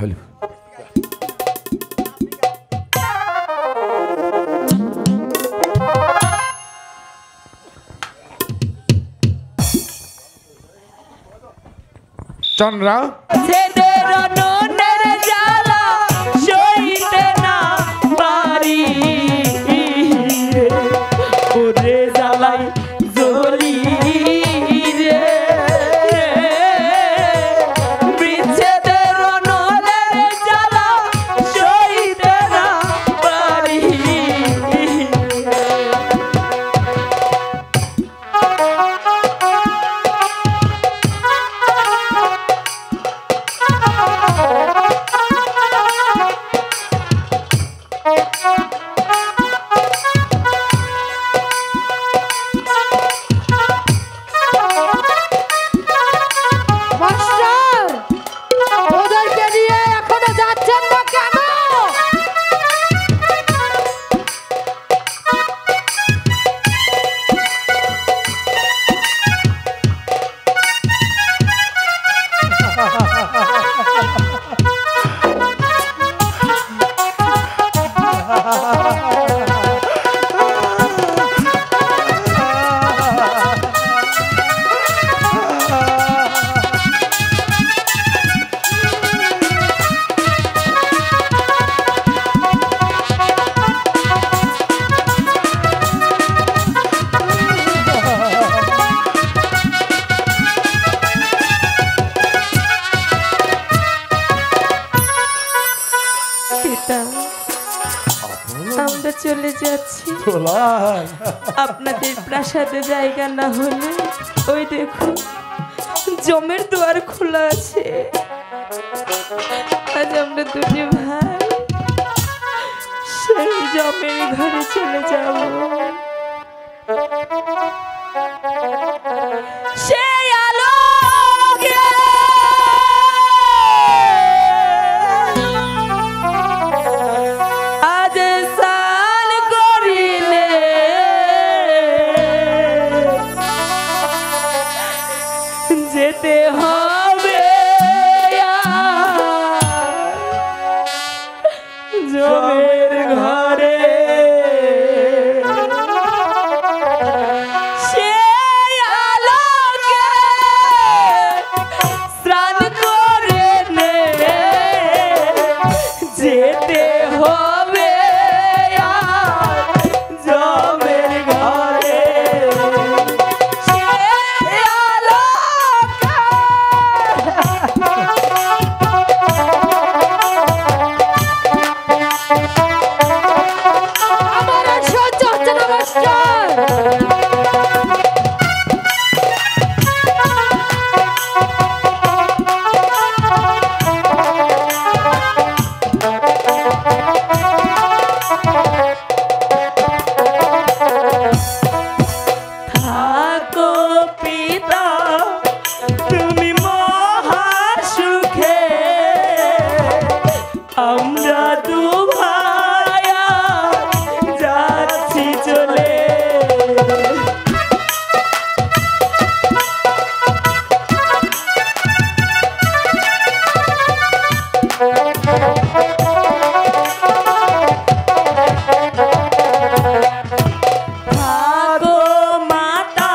Hello Chandra আমরা চলে যাচ্ছি আপনাদের প্রাসাদে জায়গা না হলে ওই দেখুন জমের দুয়ার খোলা আছে। আজ আমরা দুটি ভাই সেই জমের ঘরে চলে যাব। সেই আলোকে আজ স্নান করিলে যেতে হবে জমের ঘরে। সেই আলোকে স্নান করে যেতে হবে জমের ঘরে। সেই আলোকে আমার আর সহ্য হচ্ছে না মাস্টার। থাকো পিতা তুমি মহা সুখে, আমরা দু ভাইয়া যাচ্ছি চলে। থাকো মাতা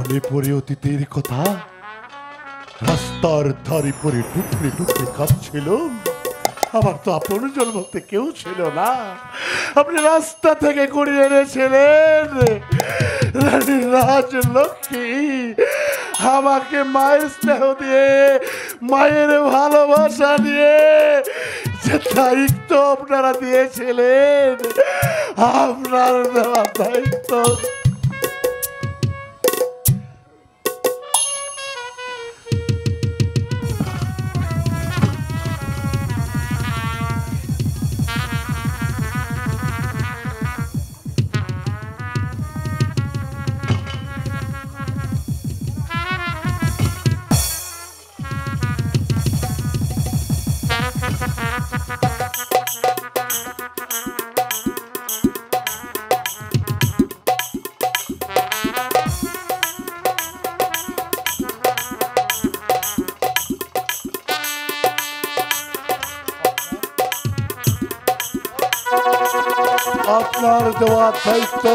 মনে পড়ে অতীতের কথা, রাস্তার ধারে পড়ে টুকরে টুকরে কাঁদছিল। আমার তো আপনজন বলতে কেউ ছিল না। আপনি রাস্তা থেকে কুড়িয়ে এনেছিলেন রানী রাজলক্ষ্মী, আমাকে মায়ের স্নেহ দিয়ে, মায়ের ভালোবাসা দিয়ে যে দায়িত্ব আপনারা দিয়েছিলেন, আপনার দেওয়া দায়িত্ব আপনার দেওয়া দায়িত্ব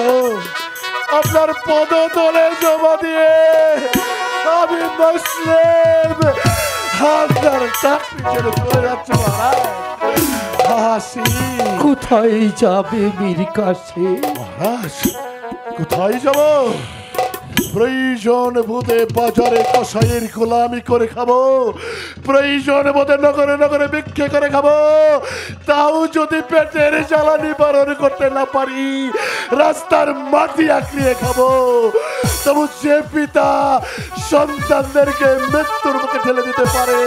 আপনার পদতলে জমা দিয়ে আমি মুসলিম আপনার চাকরি ছেড়ে চলে যাচ্ছে। মহারাজ কোথায় যাবে মীর কাসেম? মহারাজ কোথায় যাব? প্রয়োজন বোধে বাজারে কসাইয়ের গোলামি করে খাবো, প্রয়োজন বোধে নগরে নগরে ভিক্ষে করে খাবো। তাও যদি পেটের জ্বালা নিবারণ করতে না পারি, রাস্তার মাটি আঁকড়িয়ে খাবো। তবু যে পিতা সন্তানদেরকে মৃত্যুর মুখে ঠেলে দিতে পারে,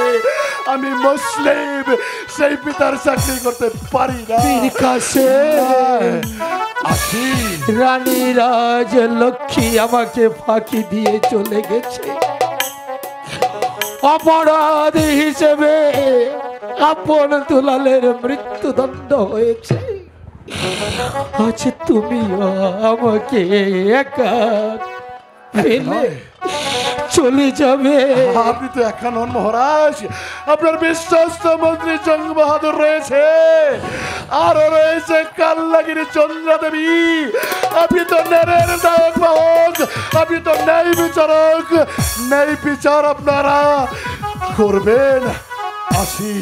আমি মুসলিম সেই পিতার চাকরি করতে পারি না। মীর কাসেম, আসি রানী রাজলক্ষ্মী আমাকে ফাঁকি দিয়ে চলে গেছে। অপরাধ হিসেবে আপন দুলালের মৃত্যুদণ্ড হয়েছে। আজ তুমি আমাকে একা ফেলে চলে যাবে। আপনি তো একা নন মহারাজ, আপনার বিশ্বস্ত মন্ত্রী জং বাহাদুর রয়েছে, আরো রয়েছে কাল্লাগিরি চন্দ্রা দেবী। আপনি তো ন্যায়ের নায়ক বাহক, আপনি তো ন্যায় বিচারক। ন্যায় বিচার আপনারা করবেন। আসি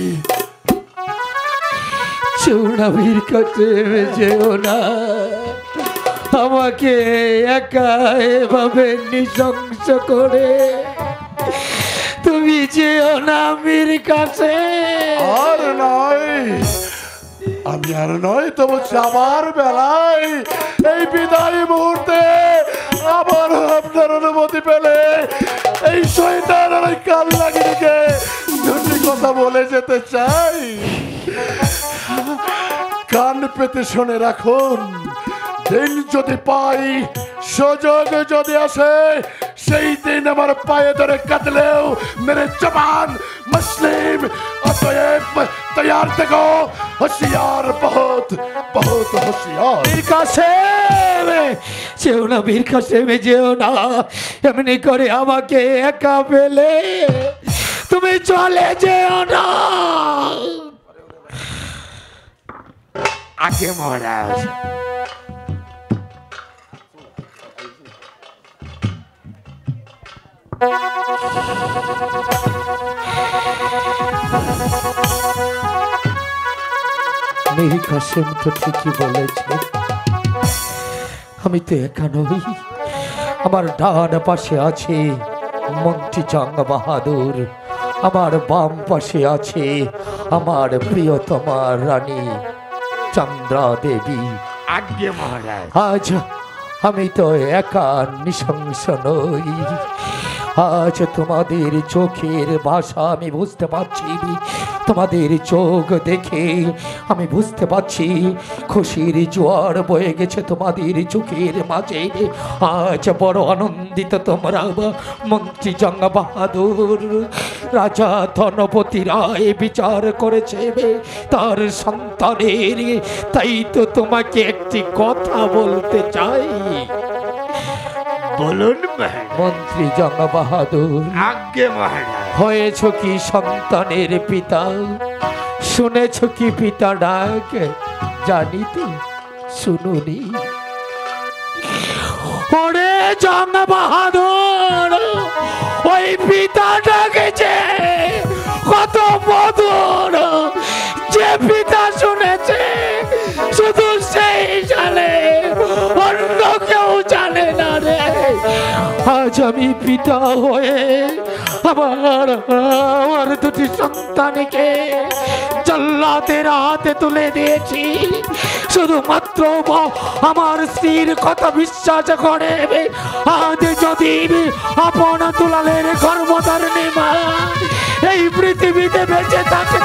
চৌড়াভির কাছে যেও না, আমাকে একা এভাবে নৃশংস করে তুমি যেও না মীর কাছে। আর নয়, আমি আর নয়, তবু যাবার বেলায় এই বিদায় মুহূর্তে আবার আপনার অনুমতি পেলে এই শয়তান আর ওই কাল্লাগিরিকে দুটি কথা বলে যেতে চাই। কান পেতে শুনে রাখুন, দিন যদি পাই, সুযোগ যদি আসে, সেই দিন আমার পায়ে ধরে কাঁদলেও মেরে জবান মুসলিম। অতএব তৈয়ার থেকো, হোশিয়ার, বহুত বহুত হোশিয়ার। মীর কাসেম যেও না, মীর কাসেম যেও না, এমনি করে আমাকে একা ফেলে তুমি চলে যেও না। আগে মহারাজ, মীর কাসেম তো ঠিকই বলেছে, আমি তো একা নই। আমার ডান পাশে আছে মন্ত্রী জং বাহাদুর, আমার বাম পাশে আছে আমার প্রিয়তমা রানী চন্দ্রা দেবী। আজ্ঞে মহারাজ। আজ আমি তো একা নৃশংস নই। আজ তোমাদের চোখের ভাষা আমি বুঝতে পারছি, তোমাদের চোখ দেখে আমি বুঝতে পারছি খুশির জোয়ার বয়ে গেছে তোমাদের চোখের মাঝে। আজ বড় আনন্দিত তোমরা। মন্ত্রী জং বাহাদুর, রাজা ধনপতি রায় বিচার করেছে তার সন্তানের, তাই তো তোমাকে একটি কথা বলতে চাই। বলুন মন্ত্রী জং বাহাদুর, আজ্ঞে মহারাজ। হয়েছ কি সন্তানের পিতা? শুনেছ কি পিতা ডাক? জানি তো শুনুনি। ওরে জং বাহাদুর, আজ আমি পিতা হয়ে আমার আমার দুটি সন্তানকে জল্লাদের হাতে তুলে দিয়েছি শুধুমাত্র আমার স্ত্রীর কথা বিশ্বাস করে আজ যদি আপন দুলালের গর্ভধারিণী মা এই পৃথিবীতে বেঁচে থাকে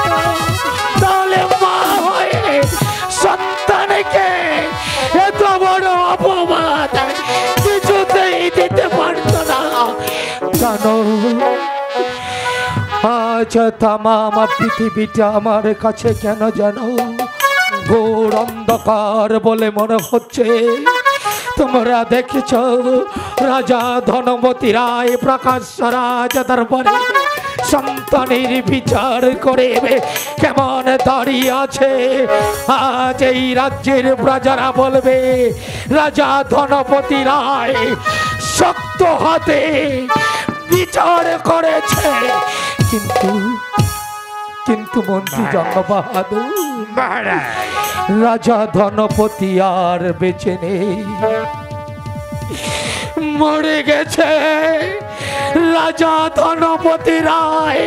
তাহলে মা হয়ে সন্তানকে এত বড় অপমান কিছুতেই দিতে পারত না জানো আজ তামাম পৃথিবীটা আমার কাছে কেন জানো ঘোর অন্ধকার বলে মনে হচ্ছে তোমরা দেখেছ রাজা ধনবতী রায় প্রকাশ রাজ দরবারে সন্তানের বিচার করে কেমন দাঁড়িয়ে আছে আজ এই রাজ্যের প্রজারা বলবে রাজা ধনপতি রায় শক্ত হাতে বিচার করেছে কিন্তু কিন্তু মন্ত্রী জঙ্গবাহাদুর রাজা ধনপতি আর বেঁচে নেই মরে গেছে রাজা ধনপতি রায়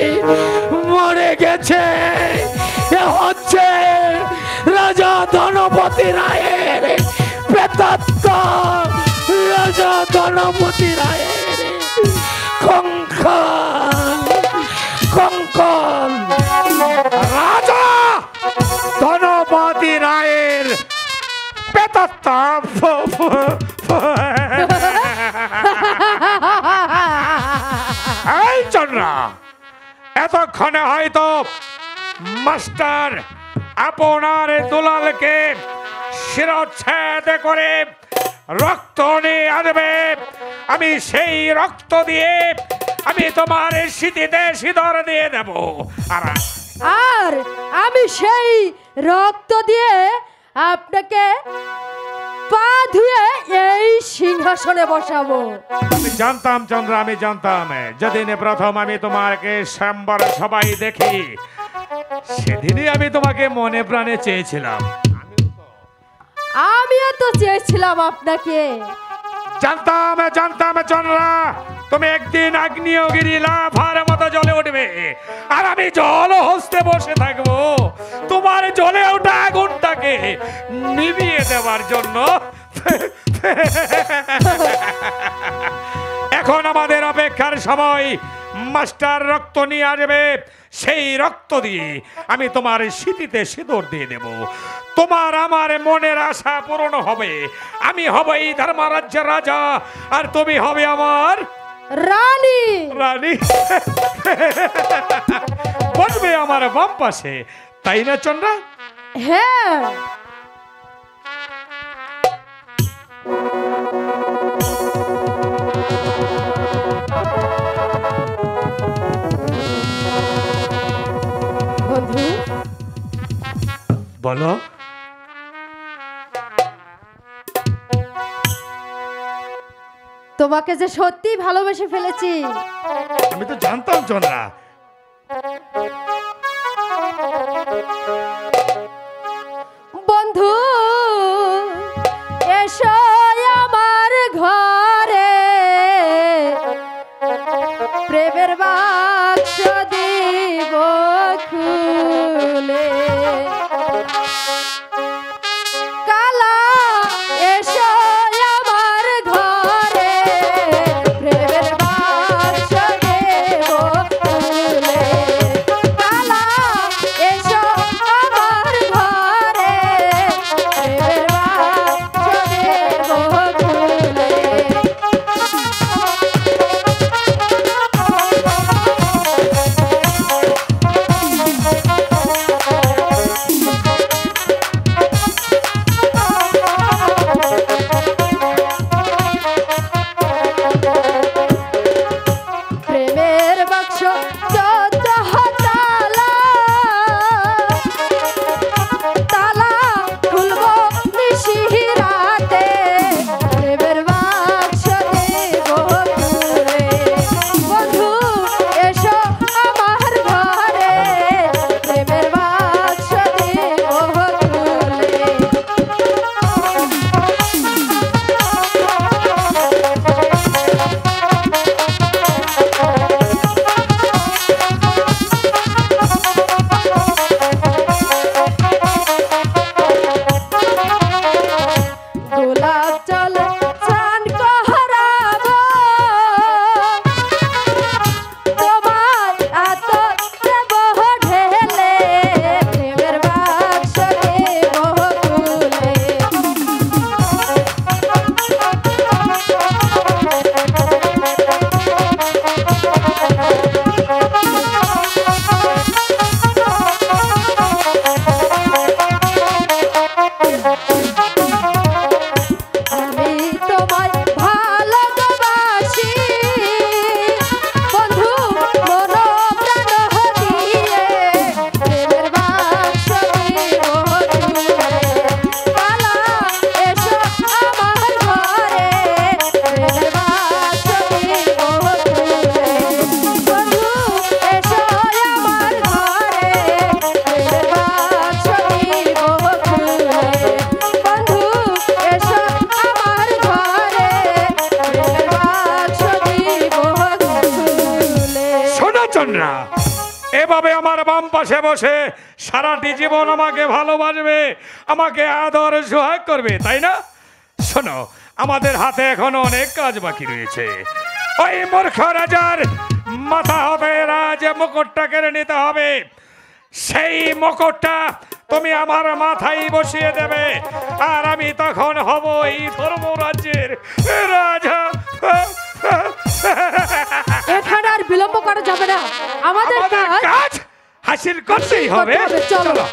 মরে গেছে এ হচ্ছে রাজা ধনপতি রায়ের প্রেতাত্ম রাজা ধনপতি রায়ের কঙ্কাল কঙ্কাল রাজা ধনপতি রায়ের প্রেতাত্মা এই চন্দ্রা এতক্ষণে হয়তো মাস্টার আপনার দুলালকে শিরচ্ছেদ করে রক্ত নিয়ে আসবে আমি সেই রক্ত দিয়ে আমি তোমার স্মৃতিতে সিঁদুর দিয়ে দেব আর আমি সেই রক্ত দিয়ে আপনাকে পা ধুয়ে এই সিংহাসনে বসাবো আমি জানতাম চন্দ্রা আমি জানতাম যেদিন প্রথম আমি তোমাকে শ্যামবার সবাই দেখি সেদিনই আমি তোমাকে মনে প্রাণে চেয়েছিলাম আমিও তো চেয়েছিলাম আপনাকে জানতাম জানতাম চন্দ্রা তুমি একদিন আগ্নেয়গিরি লাভার মতো জ্বলে উঠবে আর আমি জল হস্তে বসে থাকবো তোমার জ্বলে ওঠা আগুনটাকে নিভিয়ে দেওয়ার জন্য এখন আমাদের অপেক্ষার সময় মাস্টার রক্ত নিয়ে আসবে সেই রক্ত দিয়ে আমি তোমার স্মৃতিতে সিঁদুর দিয়ে দেব তোমার আমার মনের আশা পূরণ হবে আমি হব এই ধর্মরাজ্যের রাজা আর তুমি হবে আমার রানী রানী বসবে আমার বাম পাশে তাই না চন্দ্রা হ্যাঁ বন্ধু বলো তোমাকে যে সত্যি ভালোবেসে ফেলেছি আমি তো জানতাম চন্দ্রা বন্ধু এসো আমার ঘরে প্রেমের বাক্স দিব খুলে কালা এসো আমার ঘরে প্রেমের বাক্স দেব খুলে কাঞ্চনরা এভাবে আমার বাম পাশে বসে সারাটি জীবন আমাকে ভালোবাসবে, আমাকে আদর সোহাগ করবে, তাই না? শোনো, আমাদের হাতে এখনো অনেক কাজ বাকি রয়েছে। ওই মূর্খ রাজার মাথা হতে রাজ মুকুটটা কেড়ে নিতে হবে। সেই মুকুটটা তুমি আমার মাথায় বসিয়ে দেবে, আর আমি তখন হব এই ধর্মরাজ্যের রাজা। এখানে আর বিলম্ব করা যাবে না, আমাদের কাজ হাসিল করতেই হবে। চলো।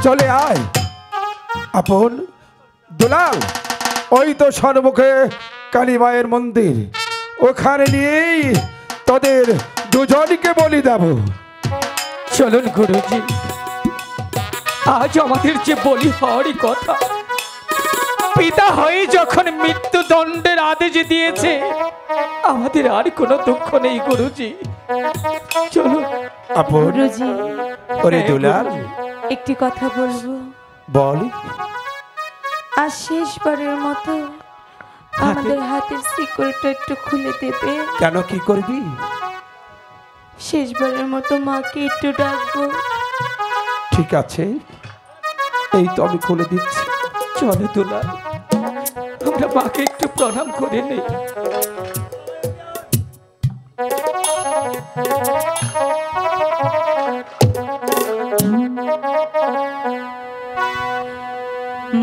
চলে আয় আপন দুলাল, ওই তো সন্মুখে কালী মায়ের মন্দির, ওখানে নিয়েই তোদের দুজনকে বলি দেব। চলুন গুরুজি, আজ আমাদের যে বলি হওয়ারই কথা, পিতা হয়ে যখন মৃত্যুদণ্ডের আদেশ দিয়েছে, আমাদের আর কোনো দুঃখ নেই গুরুজি। চলুন আপন। গুরুজি, ওরে দুলাল, একটি কথা বলবো। বল। আর শেষবারের মতো আমাদের হাতের শিকলটা একটু খুলে দেবে। কেন, কি করবি? শেষবারের মতো মাকে একটু ডাকবো। ঠিক আছে, এই তো আমি খুলে দিচ্ছি। চলো দুলাল, আমরা মাকে একটু প্রণাম করে নেই।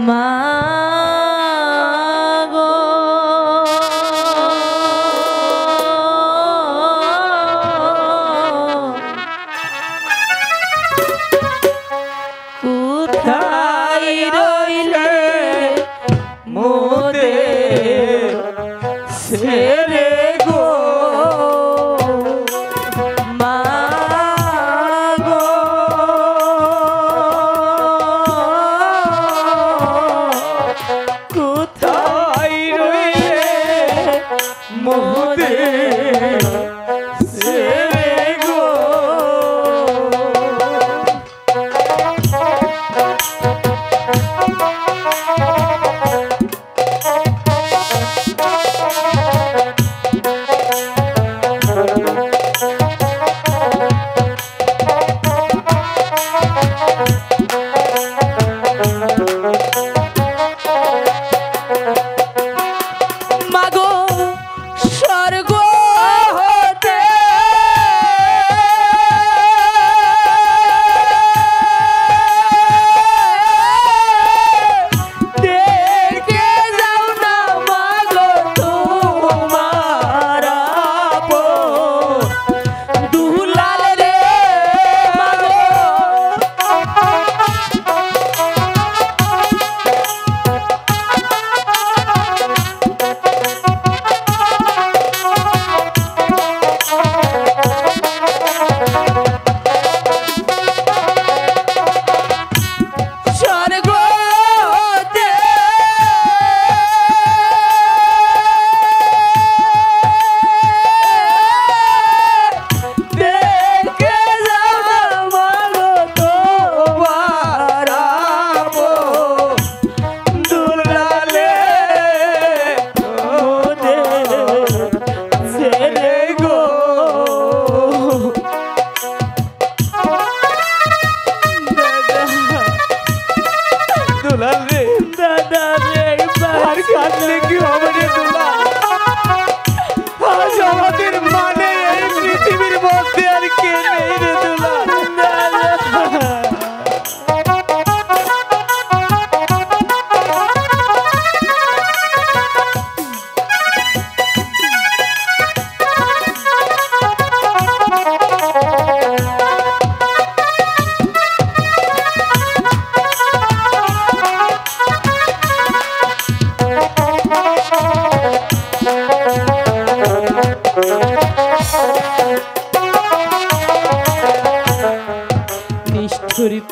মা গো, কোথায় রইলে মোদের সে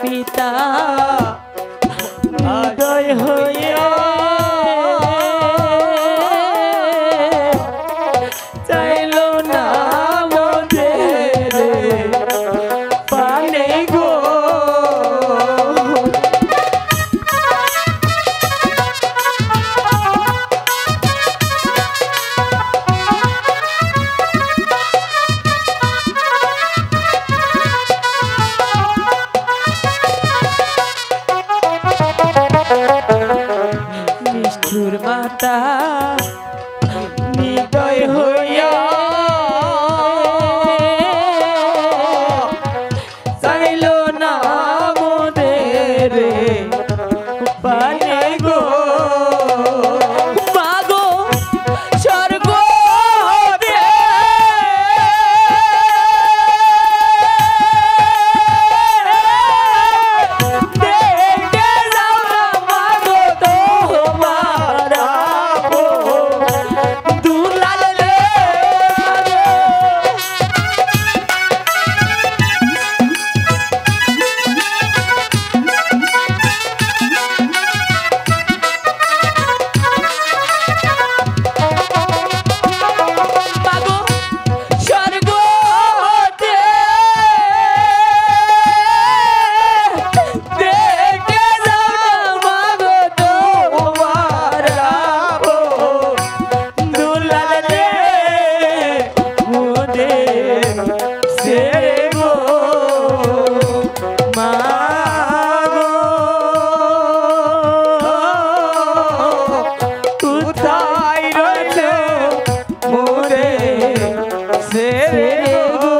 পিতা হৃদয় হইয়া চাইলো না মোদের পানে গো। নিষ্ঠুর মাতা হৃদয় হইয়া চাইলো না মোদের পানে গো। মাগো স্বর্গ হতে দেখে যাও না মাগো তোমার দুলাল রে মাগো স্বর্গ হতে দেখে যাও না মাগো তোমার দুলাল রে মোদের সেরে গো। মাগো কোথায় রইলে মোদের সেরে গো।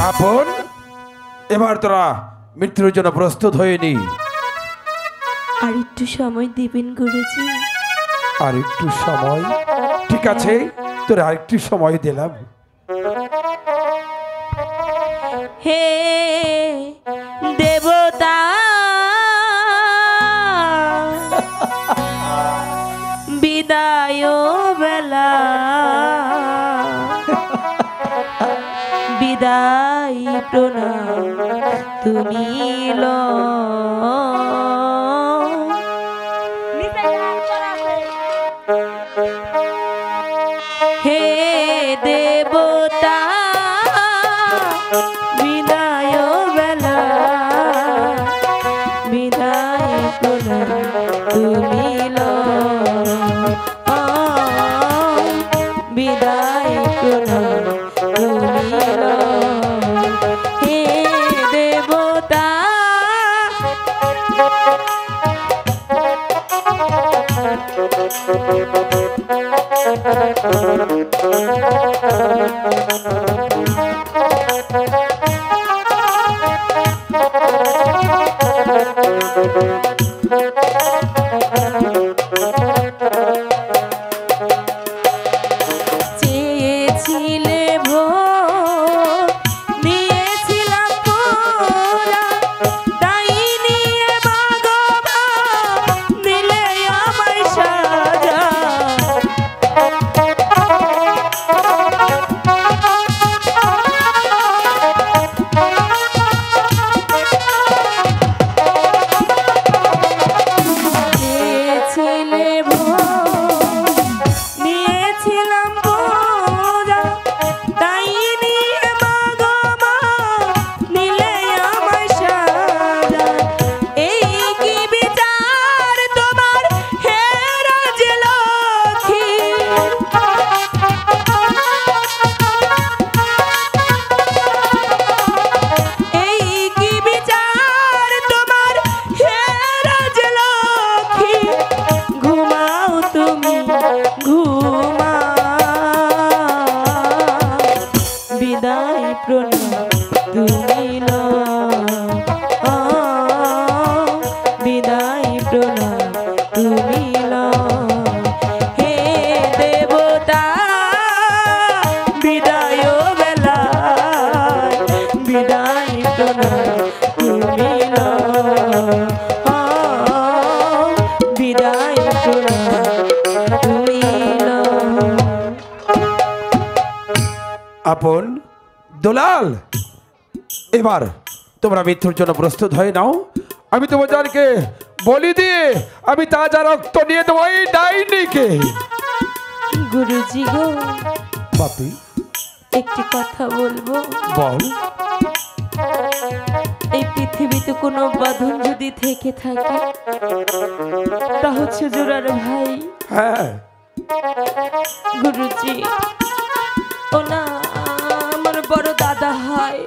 আপন এবার তোরা মৃত্যুর জন্য প্রস্তুত হয়ে নি। আর একটু সময় দিবেন গুরুজি। আর একটু সময়, ঠিক আছে, তোর আর একটু সময় দিলাম। হে দেবতা বিদায় বেলা বিদায় প্রণাম তুমি হে দেবতা বিদায় বেলা বিদায় প্রণাম তুমি বিদায় প্রণাম তুমি হে দেবতা। চেয়েছিলে ভোর দিয়েছিলাম পুরা তাই নিয়ে ভগবান দিলে আমায় সাজা। চেয়েছিলে ভোর নিয়েছিলাম পুরা তাই নিয়ে ভগবান দিলে আমায় সাজা। এই কি বিচার তোমার হে রাজলক্ষ্মী। এই কি বিচার তোমার হে রাজলক্ষ্মী। ঘুমাও তুমি ঘুমাও বিদায় প্রণাম তুমি বিদায় প্রণাম তুমি হে দেবতা বিদায় বেলা বিদায় প্রণাম তুমি বিদায় প্রণাম তুমি আপন দুলাল, এবার তোমরা মৃত্যুর জন্য প্রস্তুত হয়ে নাও। আমি তোমাদেরকে বলি দিয়ে আমি তাজা রক্ত নিয়ে দেবো এই ডাইনিকে। গুরুজি গো, বাপি একটি কথা বলবো। বল। এই পৃথিবীতে কোনো বাঁধন যদি থেকে থাকে তা হচ্ছে জোড়ার ভাই। হ্যাঁ গুরুজি, ও না আমার বড় দাদা হয়।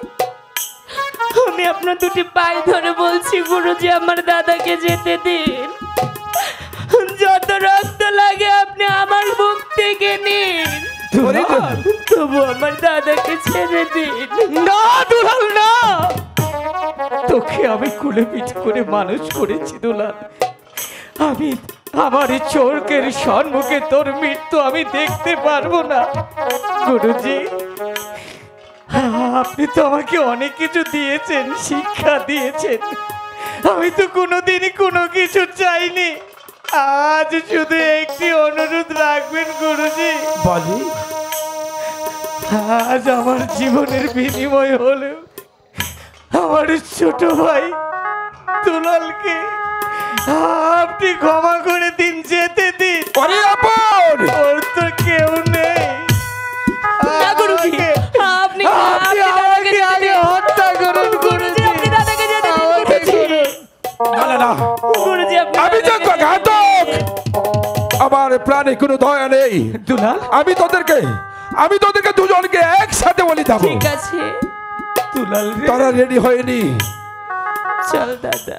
আমি আপনার দুটি পায়ে ধরে বলছি গুরুজি, আমার দাদাকে যেতে দিন। যত রক্ত লাগে আপনি আমার বুক থেকে নিন, তবু আমার দাদাকে ছেড়ে দিন। না দুলাল না, তোকে আমি কোলে পিঠে করে মানুষ করেছি দুলাল। আমি আমার এই চোখের সম্মুখে তোর মৃত্যু আমি দেখতে পারবো না। গুরুজি, আপনি তো আমাকে অনেক কিছু দিয়েছেন, শিক্ষা দিয়েছেন। আমি তো কোনোদিনই কোনো কিছু চাইনি। আজ শুধু একটি অনুরোধ রাখবেন গুরুজি। বলি। আজ আমার জীবনের বিনিময় হলেও আমার ছোট ভাই দুলালকে আপনি ক্ষমা করে দিন, যেতে দিন। ওর তো কেউ নেই। না গুরুজি, আপনি আমাকে আগে হত্যা করুন গুরুজি। আপনি দাদাকে যেতে দিন গুরুজি। না, গুরুজি, আপনি আমি তো ঘাতক, আমার প্রাণে কোনো দয়া নেই দুলাল। আমি তোদেরকে দুজনকে একসাথে বলি দেব। ঠিক আছে দুলাল, তারা রেডি হয়নি। চল দাদা,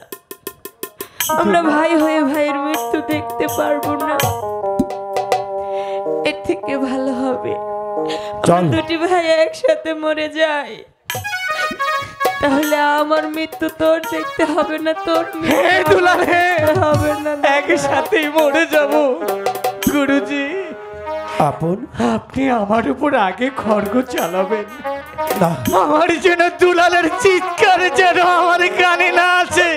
আমরা ভাই হয়ে ভাইয়ের মৃত্যু দেখতে পারবো না। এর থেকে ভালো হবে চল। দুটি ভাই একসাথে মরে যায়, তাহলে আমার মৃত্যু তোর দেখতে হবে না, তোর দুলাল হবে না। একসাথেই মরে যাব। গুরুজি, আপনি আমার উপর আগে খড়গ চালাবেন না। আমার জন্য দুলালের চিৎকার যেন আমার কানে না আসে।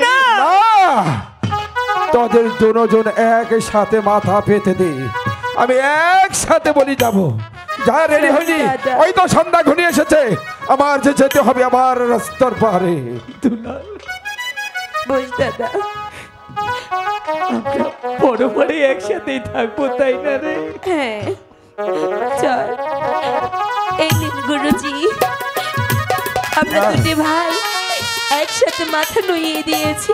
তোদের দুজন একসাথে মাথা পেতে দে, আমি একসাথে বলি যাব। যা রেডি হয়নি, ওই তো সন্ধ্যা ঘনিয়ে এসেছে। আমার যে যেতে হবে আমার রাস্তার পারে। দুলাল, বস দাদা, আমরা বড় বড় একসাথেই থাকবো, তাই না রে? হ্যাঁ চল। এই নিন গুরুজি, আমরা দুটি ভাই একসাথে মাথা নুইয়ে দিয়েছি।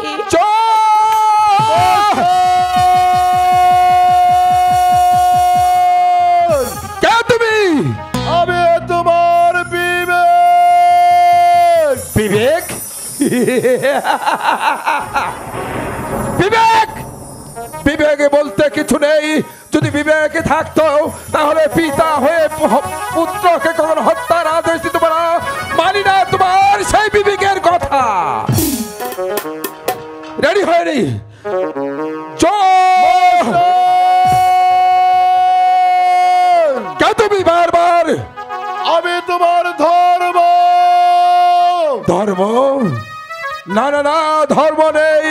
কে তুমি? আমি তোমার বিবেক। বিবেক? বিবেক বিবেকে বলতে কিছু নেই। যদি বিবেকে থাকতো তাহলে পিতা হয়ে পুত্রকে কখনো হত্যার আদেশ দিতে পারা। মানি না তোমার সেই বিবেকের কথা। রেডি হয়নি? কে তুমি? বারবার আমি তোমার ধর্ম। ধর্ম? না না না, ধর্ম নেই।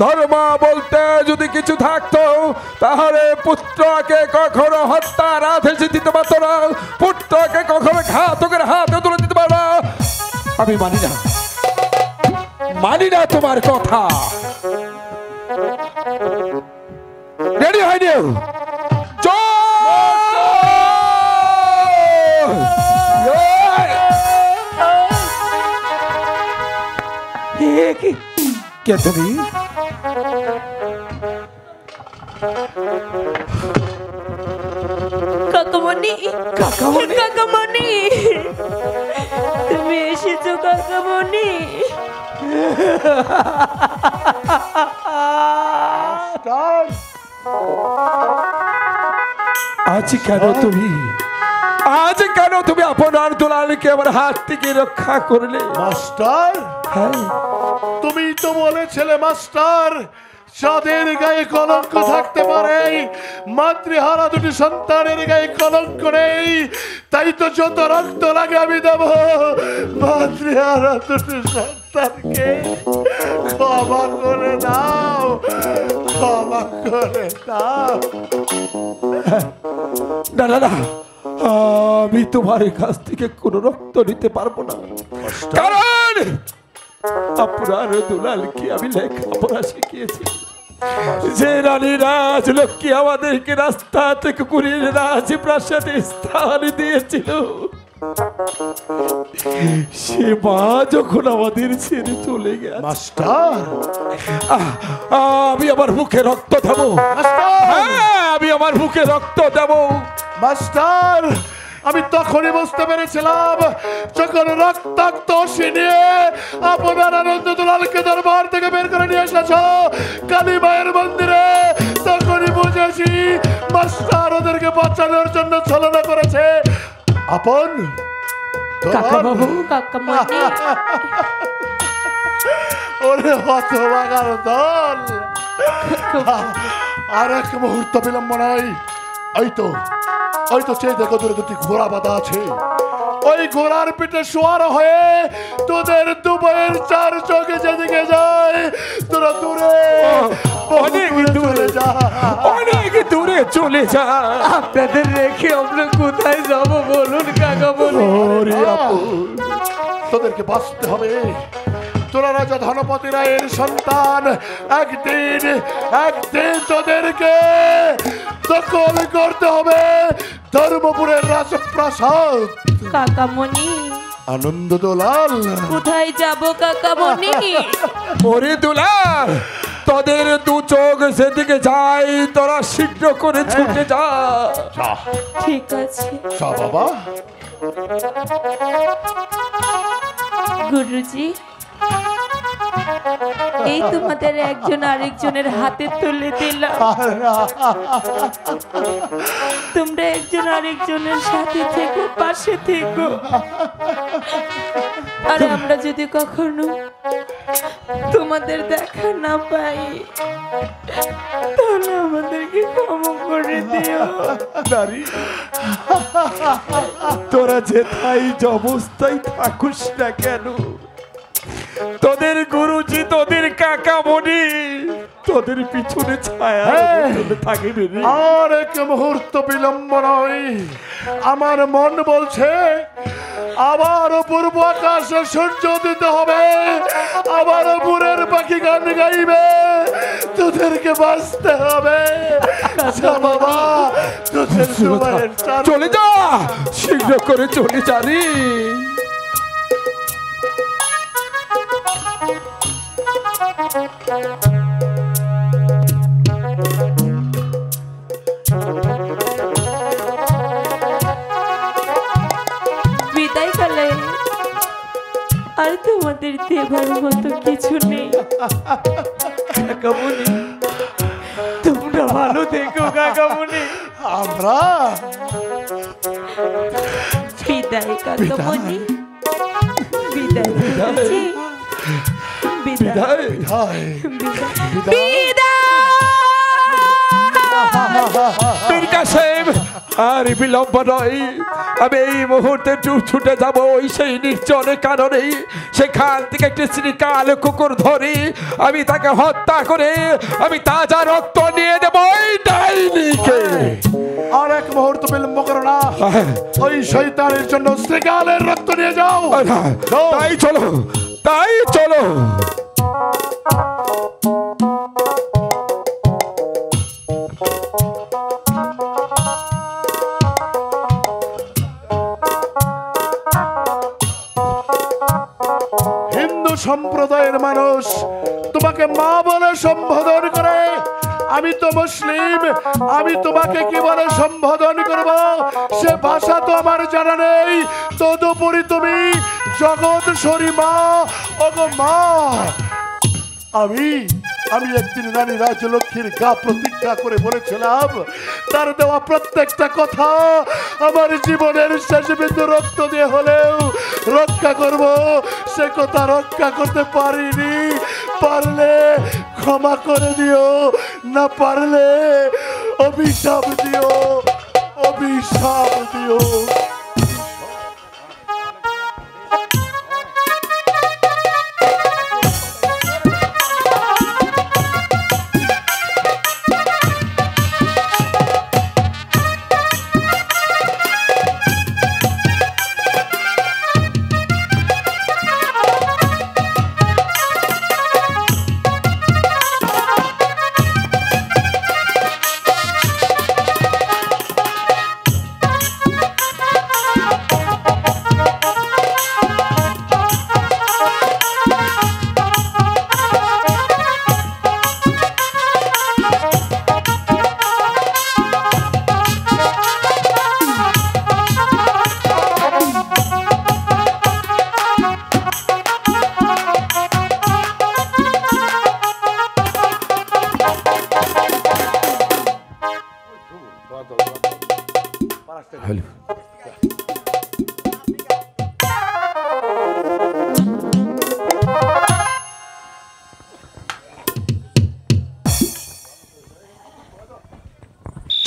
ধর্ম বলতে যদি কিছু থাকতো তাহলে পুত্রকে কখনো হত্যার আদেশ দিতে পারতো না, পুত্রকে কখনো ঘাতকের হাতে তুলে দিতে পারতো না। আমি মানি না তোমার কথা। রেডি হয়নি? কে তুমি? কাকামণি, কাকামণি, তুমি এসেছো কাকামণি। আজ কেন তুমি আপনার দুলালকে আমার হাত থেকে রক্ষা করলে? মাস্টার, হ্যাঁ, তুমি তো বলেছিলে মাস্টার, যাদের গায়ে কলঙ্ক থাকতে পারে, মাতৃহারা দুটি সন্তানের গায়ে কলঙ্ক নেই। তাই তো যত রক্ত লাগে আমি দেব। মাতৃহারা দুটি সন্তানকে ক্ষমা করে দাও, ক্ষমা করে দাও। না না না, আমি তোমার কাছ থেকে কোনো রক্ত নিতে পারবো না। কারণ আপনার দুলালকে আমি লেখাপড়া শিখিয়েছি, যে রানী রাজলক্ষ্মী আমাদেরকে রাস্তা থেকে কুড়িয়ে রাজপ্রাসাদে স্থান দিয়েছিল, সে মা যখন আমাদের ছেড়ে চলে গেছে, মাস্টার আমি আমার মুখে রক্ত দেবো। হ্যাঁ, আমি আমার মুখে রক্ত দেবো। মাস্টার আমি তখনই বুঝতে পেরেছিলাম যখন রক্তাক্ত নিয়ে আপনার আনন্দ দুলালকে দরবার থেকে বের করে নিয়ে এসেছ কালী মায়ের মন্দিরে, তখনই বুঝেছি মাস্টার ওদেরকে বাঁচানোর জন্য ছলনা করেছে। আপন কাকাবাবু কাকামণি ওরে হতভাগার দল, আর এক মুহূর্ত বিলম্ব নাই। ওই তো চেয়ে দেখো দূরে দুটি ঘোড়া বাঁধা আছে, ওই ঘোড়ার পিঠে সোয়ার হয়ে তোদের দুবাইয়ের চার চোখে যেদিকে যায় তোরা দূরে অনেক দূরে যা, অনেক দূরে চলে যা। আপনাদের রেখে আমরা কোথায় যাব বলুন কাকা বলুন। ওরে আপন, তোদেরকে বাঁচতে হবে। তোরা রাজা ধনপতি রায়ের সন্তান, একদিন তোদেরকে দখল করতে হবে ধর্মপুরের রাজপ্রাসাদ। কাকামণি আনন্দ দুলাল কোথায় যাব কাকামণি? ওরে দুলাল, তোদের দু চোখ সেদিকে যাই, তোরা শীঘ্র করে ছুটে যা। যা ঠিক আছে যা বাবা। গুরুজি, এই তোমাদের একজন আরেকজনের হাতে তুলে দিলাম, তোমরা একজন আরেকজনের সাথে থেকো, পাশে থেকো। আর আমরা যদি কখনো তোমাদের দেখা না পাই তাহলে আমাদেরকে ক্ষমা করে দিও। নারী, তোরা যেথাই অবস্থায় থাকুস না কেন, তোদের গুরুজি, তোদের কাকামণি তোদের পিছনে ছায়া থাকবে। আর এক মুহূর্ত বিলম্ব নয়, আমার মন বলছে আবার পূর্ব আকাশে সূর্য দিতে হবে, আবার পুরের পাখি গান গাইবে, তোদেরকে বাঁচতে হবে। আচ্ছা বাবা, তোদের সময়ের চলে যা, শীঘ্র করে চলে যা রে। বিদায় কালে আর তোমাদের দেবার মতো কিছু নেই। কাকামণি তোমরা ভালো থেকো কাকামণি। আমরা বিদায় কাকামণি, বিদায় গুরুজি, বিদায় হায় বিদায়। পীর কাসেম, আর বিলম্ব নয়, আমি এই মুহূর্তে ছুটে যাব ওই সেই নির্জনের কারণে। সেখান থেকে একটি শ্রীকাল কুকুর ধরি, আমি তাকে হত্যা করে আমি তাজা রক্ত নিয়ে দেব ওই ডাইনিকে। আর এক মুহূর্ত বিলম্ব করো না, ওই শয়তানের জন্য শ্রীকালের রক্ত নিয়ে যাও। তাই চলো, তাই চলো। হিন্দু সম্প্রদায়ের মানুষ তোমাকে মা বলে সম্বোধন করে, আমি তো মুসলিম, আমি তোমাকে কি বলে সম্বোধন করব সে ভাষা তো আমার জানা নেই। তদুপরি তুমি জগৎশ্বরী মা, ওগো মা। আমি একদিন রানী রাজলক্ষ্মীর গা প্রতিজ্ঞা করে বলেছিলাম তার দেওয়া প্রত্যেকটা কথা আমার জীবনের শেষ বিন্দু রক্ত দিয়ে হলেও রক্ষা করব। সে কথা রক্ষা করতে পারিনি, পারলে ক্ষমা করে দিও, না পারলে অভিশাপ দিও, অভিশাপ দিও।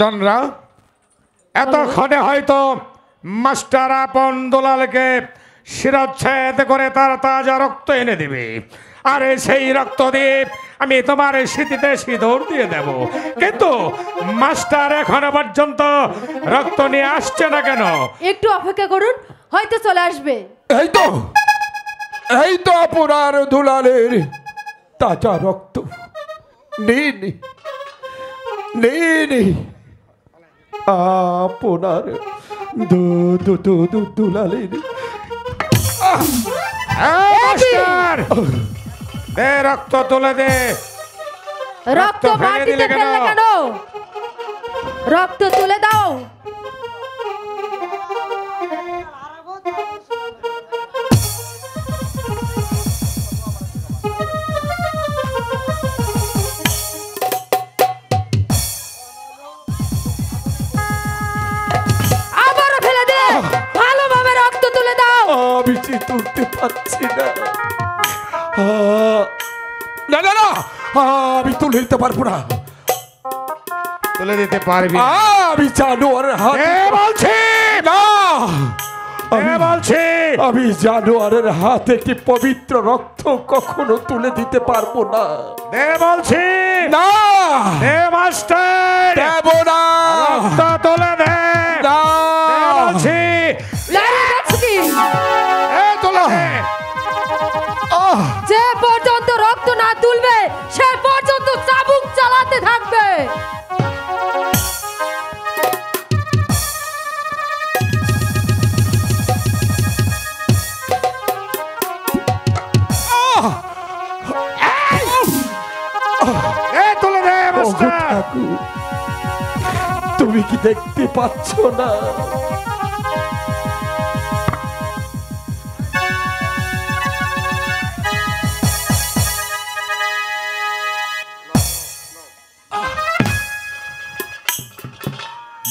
চন্দ্রা, এতক্ষণে হয়তো মাস্টার আপন দুলালকে শিরচ্ছেদ করে তার তাজা রক্ত এনে দিবে, আরে সেই রক্ত দিয়ে আমি তোমার স্মৃতিতে সিঁদুর দিয়ে দেব। কিন্তু মাস্টার এখনো পর্যন্ত রক্ত নিয়ে আসছে না কেন? একটু অপেক্ষা করুন, হয়তো চলে আসবে। এই তো আপনার দুলালের তাজা রক্ত। নিন নিন আপনার দুলালের। মাস্টার, দে রক্ত তুলে দে। রক্ত ফেলে মাটিতে দিলে কেন? ফেললে কেন? রক্ত তুলে দাও। আবারও ফেলে দে, ভালোভাবে রক্ত তুলে দাও। আমি যে তুলতে পারছি না। না না না, আমি তুলে দিতে পারবো না। তুলে দিতে পারবি না? আমি জানোয়ারের হাতে বলছি না। বলছি আমি জানোয়ারের হাতে একটি পবিত্র রক্ত কখনো তুলে দিতে পারবো না। দে বলছি না, দে মাস্টার, দেব না। রক্ত তুলে দে। না, দে বলছি, দাঁড়িয়ে যাচ্ছ কি? এ তুলে দে। যে পর্যন্ত রক্ত না তুলবে সে পর্যন্ত চাবুক চালাতে থাকবে। এ তুলে দে ওগো মাস্টার। ঠাকুর, তুমি কি দেখতে পাচ্ছ না?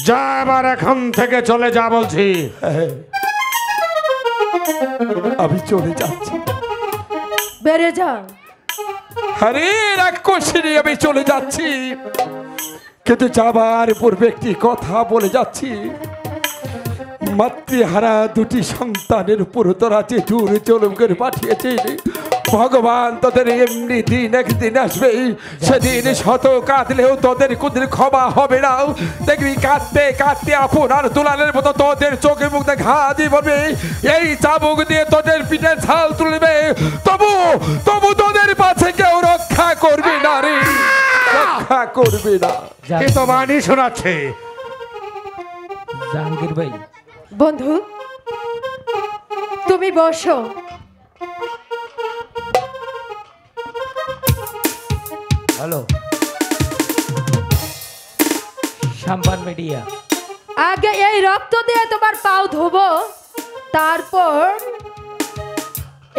যা, এবার এখান থেকে চলে যা বলছি। আমি চলে যাচ্ছি। বেড়ে যা। আরে রাক্ষসিনী, আমি চলে যাচ্ছি, কিন্তু যাবার পূর্বে একটি কথা বলে যাচ্ছি। মাতৃহারা দুটি সন্তানের উপর তোরা যে জোর জুলুম করে পাঠিয়েছিস, ভগবান তোদের এমনি দিন একদিন আসবে, সেদিন শত কাঁদলেও তোদের কোনদিন ক্ষমা হবে না। দেখবি কাঁদতে কাঁদতে আপনার দুলালের মতো তোদের চোখে মুখে ঘা দিয়ে বলবে, এই চাবুক দিয়ে তোদের পিঠের ছাল তুলবে, তবু তবু তোদের পাশে কেউ রক্ষা করবে না রে, রক্ষা করবে না। এ তো বাণী শোনাচ্ছে। জাহাঙ্গীর ভাই, বন্ধু তুমি বসো। হ্যালো সাম্পান মিডিয়া, আগে এই রক্ত দিয়ে তোমার পাও ধোবো, তারপর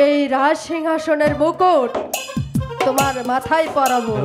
এই রাজ সিংহাসনের মুকুট তোমার মাথায় পরাবো।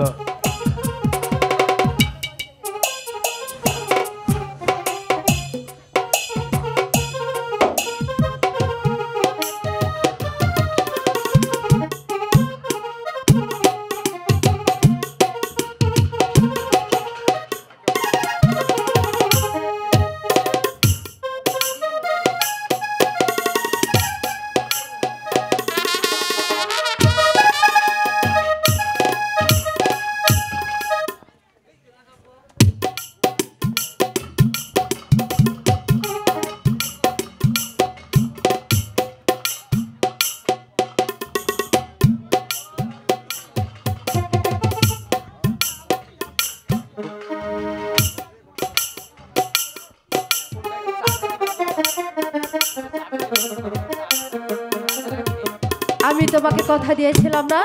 আমি তোমাকে কথা দিয়েছিলাম না,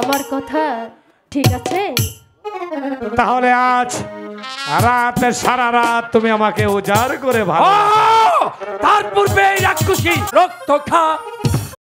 আমার কথা ঠিক আছে? তাহলে আজ রাতে সারা রাত তুমি আমাকে উজাড় করে ভালো। তার পূর্বে এই রাক্ষসী রক্ত খা